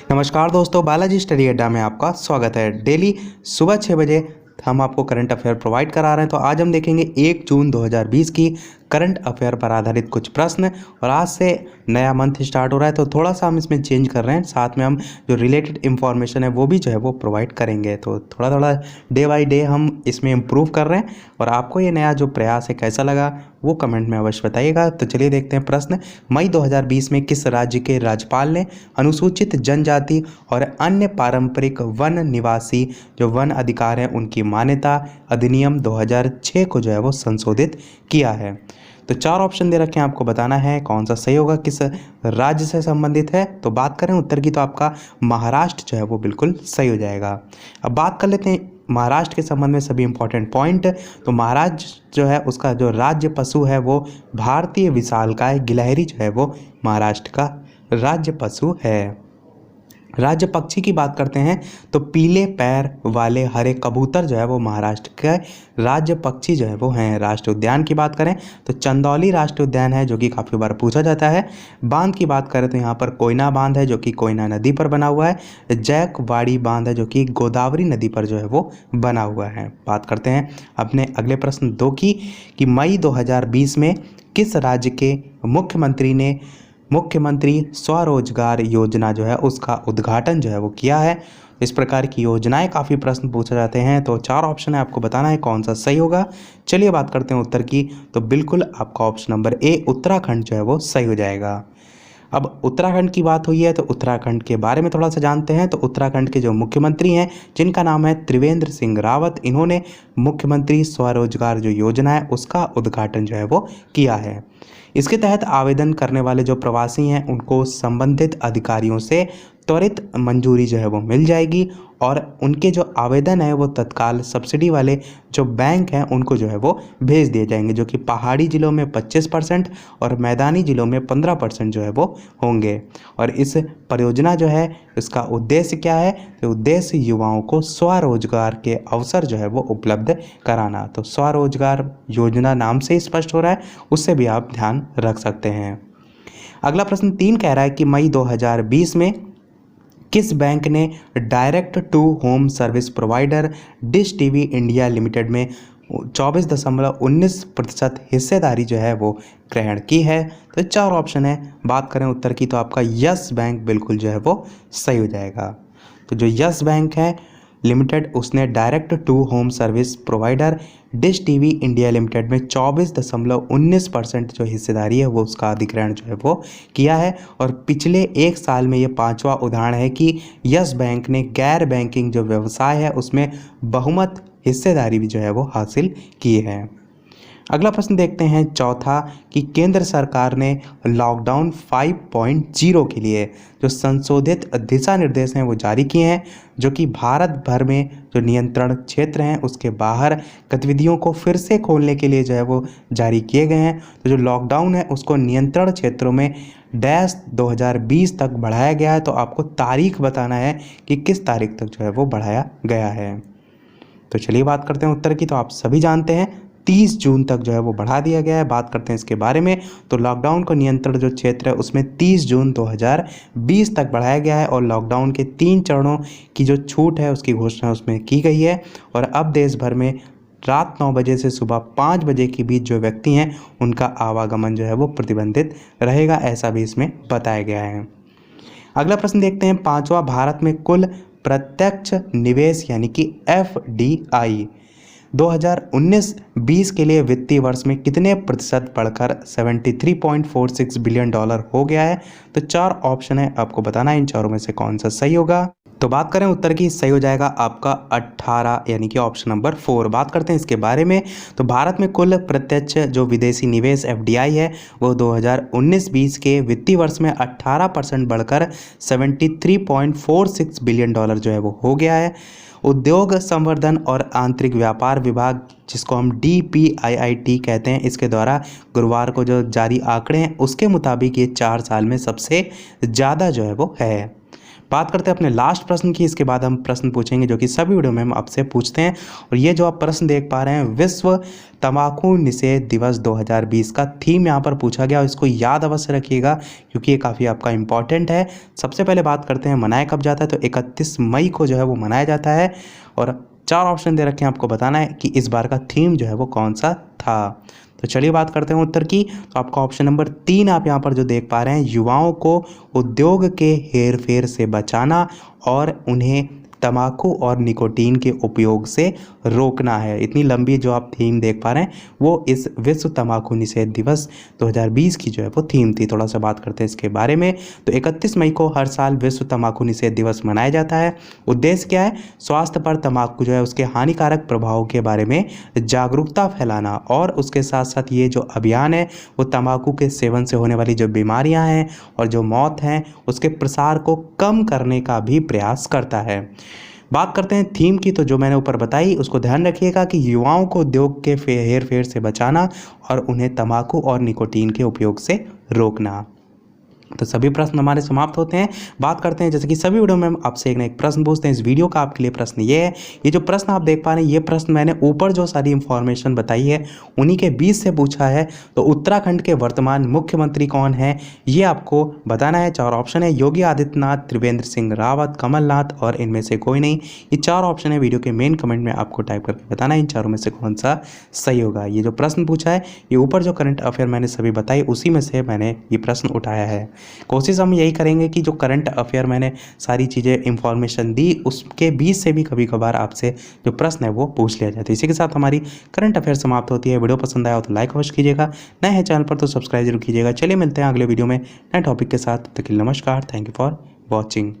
नमस्कार दोस्तों, बालाजी स्टडी अड्डा में आपका स्वागत है। डेली सुबह 6 बजे हम आपको करंट अफेयर प्रोवाइड करा रहे हैं। तो आज हम देखेंगे 1 जून 2020 की करंट अफेयर पर आधारित कुछ प्रश्न। और आज से नया मंथ स्टार्ट हो रहा है तो थोड़ा सा हम इसमें चेंज कर रहे हैं। साथ में हम जो रिलेटेड इन्फॉर्मेशन है वो भी जो है वो प्रोवाइड करेंगे। तो थोड़ा थोड़ा डे बाई डे हम इसमें इम्प्रूव कर रहे हैं। और आपको ये नया जो प्रयास है कैसा लगा वो कमेंट में अवश्य बताइएगा। तो चलिए देखते हैं प्रश्न। मई 2020 में किस राज्य के राज्यपाल ने अनुसूचित जनजाति और अन्य पारंपरिक वन निवासी जो वन अधिकार हैं उनकी मान्यता अधिनियम 2006 को जो है वो संशोधित किया है? तो 4 ऑप्शन दे रखे हैं, आपको बताना है कौन सा सही होगा, किस राज्य से संबंधित है। तो बात करें उत्तर की तो आपका महाराष्ट्र जो है वो बिल्कुल सही हो जाएगा। अब बात कर लेते हैं महाराष्ट्र के संबंध में सभी इंपॉर्टेंट पॉइंट। तो महाराष्ट्र जो है उसका जो राज्य पशु है वो भारतीय विशालकाय गिलहरी जो है वो महाराष्ट्र का राज्य पशु है। राज्य पक्षी की बात करते हैं तो पीले पैर वाले हरे कबूतर जो है वो महाराष्ट्र के राज्य पक्षी जो है वो हैं। राष्ट्रीय उद्यान की बात करें तो चंदौली राष्ट्रीय उद्यान है जो कि काफ़ी बार पूछा जाता है। बांध की बात करें तो यहाँ पर कोयना बांध है जो कि कोयना नदी पर बना हुआ है। जैकवाड़ी बांध है जो कि गोदावरी नदी पर जो है वो बना हुआ है। बात करते हैं अपने अगले प्रश्न 2 की कि मई 2020 में किस राज्य के मुख्यमंत्री स्वरोजगार योजना जो है उसका उद्घाटन जो है वो किया है? इस प्रकार की योजनाएं काफ़ी प्रश्न पूछे जाते हैं। तो 4 ऑप्शन है, आपको बताना है कौन सा सही होगा। चलिए बात करते हैं उत्तर की। तो बिल्कुल आपका ऑप्शन नंबर ए उत्तराखंड जो है वो सही हो जाएगा। अब उत्तराखंड की बात हुई है तो उत्तराखंड के बारे में थोड़ा सा जानते हैं। तो उत्तराखंड के जो मुख्यमंत्री हैं जिनका नाम है त्रिवेंद्र सिंह रावत, इन्होंने मुख्यमंत्री स्वरोजगार जो योजना है उसका उद्घाटन जो है वो किया है। इसके तहत आवेदन करने वाले जो प्रवासी हैं उनको संबंधित अधिकारियों से त्वरित मंजूरी जो है वो मिल जाएगी और उनके जो आवेदन है वो तत्काल सब्सिडी वाले जो बैंक हैं उनको जो है वो भेज दिए जाएंगे, जो कि पहाड़ी ज़िलों में 25% और मैदानी ज़िलों में 15% जो है वो होंगे। और इस परियोजना जो है इसका उद्देश्य क्या है? तो उद्देश्य युवाओं को स्वरोजगार के अवसर जो है वो उपलब्ध कराना। तो स्वरोजगार योजना नाम से ही स्पष्ट हो रहा है, उससे भी आप ध्यान रख सकते हैं। अगला प्रश्न 3 कह रहा है कि मई 2020 में किस बैंक ने direct to home service provider dish TV India limited में 24.19% हिस्सेदारी जो है वो ग्रहण की है? तो 4 ऑप्शन है, बात करें उत्तर की तो आपका यस बैंक बिल्कुल जो है वो सही हो जाएगा। तो जो यस बैंक है लिमिटेड उसने direct to home service provider dish TV India limited में 24.19% जो हिस्सेदारी है वो उसका अधिग्रहण जो है वो किया है। और पिछले 1 साल में ये 5वां उदाहरण है कि यस बैंक ने गैर बैंकिंग जो व्यवसाय है उसमें बहुमत हिस्सेदारी भी जो है वो हासिल की है। अगला प्रश्न देखते हैं चौथा कि केंद्र सरकार ने लॉकडाउन 5.0 के लिए जो संशोधित दिशा निर्देश हैं वो जारी किए हैं, जो कि भारत भर में जो नियंत्रण क्षेत्र हैं उसके बाहर गतिविधियों को फिर से खोलने के लिए जो है वो जारी किए गए हैं। तो जो लॉकडाउन है उसको नियंत्रण क्षेत्रों में 2020 तक बढ़ाया गया है। तो आपको तारीख बताना है कि किस तारीख तक जो है वो बढ़ाया गया है। तो चलिए बात करते हैं उत्तर की। तो आप सभी जानते हैं 30 जून तक जो है वो बढ़ा दिया गया है। बात करते हैं इसके बारे में तो लॉकडाउन को नियंत्रण जो क्षेत्र है उसमें 30 जून 2020 तक बढ़ाया गया है। और लॉकडाउन के 3 चरणों की जो छूट है उसकी घोषणा उसमें की गई है। और अब देश भर में रात 9 बजे से सुबह 5 बजे के बीच जो व्यक्ति हैं उनका आवागमन जो है वो प्रतिबंधित रहेगा, ऐसा भी इसमें बताया गया है। अगला प्रश्न देखते हैं 5वां, भारत में कुल प्रत्यक्ष निवेश यानी कि FDI 2019-20 के लिए वित्तीय वर्ष में कितने प्रतिशत बढ़कर $73.46 बिलियन हो गया है? तो 4 ऑप्शन है, आपको बताना है इन चारों में से कौन सा सही होगा। तो बात करें उत्तर की, सही हो जाएगा आपका 18 यानी कि ऑप्शन नंबर 4। बात करते हैं इसके बारे में तो भारत में कुल प्रत्यक्ष जो विदेशी निवेश FDI है वो 2019-20 के वित्तीय वर्ष में 18% बढ़कर $73.46 बिलियन जो है वो हो गया है। उद्योग संवर्धन और आंतरिक व्यापार विभाग, जिसको हम DPIIT कहते हैं, इसके द्वारा गुरुवार को जो जारी आंकड़े हैं उसके मुताबिक ये 4 साल में सबसे ज़्यादा जो है वो है। बात करते हैं अपने लास्ट प्रश्न की। इसके बाद हम प्रश्न पूछेंगे जो कि सभी वीडियो में हम आपसे पूछते हैं। और ये जो आप प्रश्न देख पा रहे हैं, विश्व तंबाकू निषेध दिवस 2020 का थीम यहाँ पर पूछा गया और इसको याद अवश्य रखिएगा क्योंकि ये काफ़ी आपका इंपॉर्टेंट है। सबसे पहले बात करते हैं मनाया कब जाता है, तो 31 मई को जो है वो मनाया जाता है। और 4 ऑप्शन दे रखे हैं, आपको बताना है कि इस बार का थीम जो है वो कौन सा था। तो चलिए बात करते हैं उत्तर की। तो आपका ऑप्शन नंबर 3 आप यहाँ पर जो देख पा रहे हैं, युवाओं को उद्योग के हेर फेर से बचाना और उन्हें तंबाकू और निकोटीन के उपयोग से रोकना है। इतनी लंबी जो आप थीम देख पा रहे हैं वो इस विश्व तंबाकू निषेध दिवस 2020 की जो है वो थीम थी। थोड़ा सा बात करते हैं इसके बारे में। तो 31 मई को हर साल विश्व तंबाकू निषेध दिवस मनाया जाता है। उद्देश्य क्या है? स्वास्थ्य पर तंबाकू जो है उसके हानिकारक प्रभावों के बारे में जागरूकता फैलाना और उसके साथ साथ ये जो अभियान है वो तंबाकू के सेवन से होने वाली जो बीमारियां हैं और जो मौत हैं उसके प्रसार को कम करने का भी प्रयास करता है। बात करते हैं थीम की, तो जो मैंने ऊपर बताई उसको ध्यान रखिएगा कि युवाओं को उद्योग के हेर फेर से बचाना और उन्हें तंबाकू और निकोटीन के उपयोग से रोकना। तो सभी प्रश्न हमारे समाप्त होते हैं। बात करते हैं जैसे कि सभी वीडियो में हम आपसे एक ना एक प्रश्न पूछते हैं। इस वीडियो का आपके लिए प्रश्न ये है, ये जो प्रश्न आप देख पा रहे हैं ये प्रश्न मैंने ऊपर जो सारी इंफॉर्मेशन बताई है उन्हीं के बीच से पूछा है। तो उत्तराखंड के वर्तमान मुख्यमंत्री कौन है ये आपको बताना है। 4 ऑप्शन है, योगी आदित्यनाथ, त्रिवेंद्र सिंह रावत, कमलनाथ और इनमें से कोई नहीं। ये 4 ऑप्शन है, वीडियो के मेन कमेंट में आपको टाइप करके बताना है इन चारों में से कौन सा सही होगा। ये जो प्रश्न पूछा है ये ऊपर जो करंट अफेयर मैंने सभी बताई उसी में से मैंने ये प्रश्न उठाया है। कोशिश हम यही करेंगे कि जो करंट अफेयर मैंने सारी चीज़ें इंफॉर्मेशन दी उसके बीच से भी कभी कभार आपसे जो प्रश्न है वो पूछ लिया जाए। तो इसी के साथ हमारी करंट अफेयर समाप्त होती है। वीडियो पसंद आया हो तो लाइक अवश्य कीजिएगा, नए हैं चैनल पर तो सब्सक्राइब जरूर कीजिएगा। चलिए मिलते हैं अगले वीडियो में नए टॉपिक के साथ। तब तक के लिए नमस्कार, थैंक यू फॉर वॉचिंग।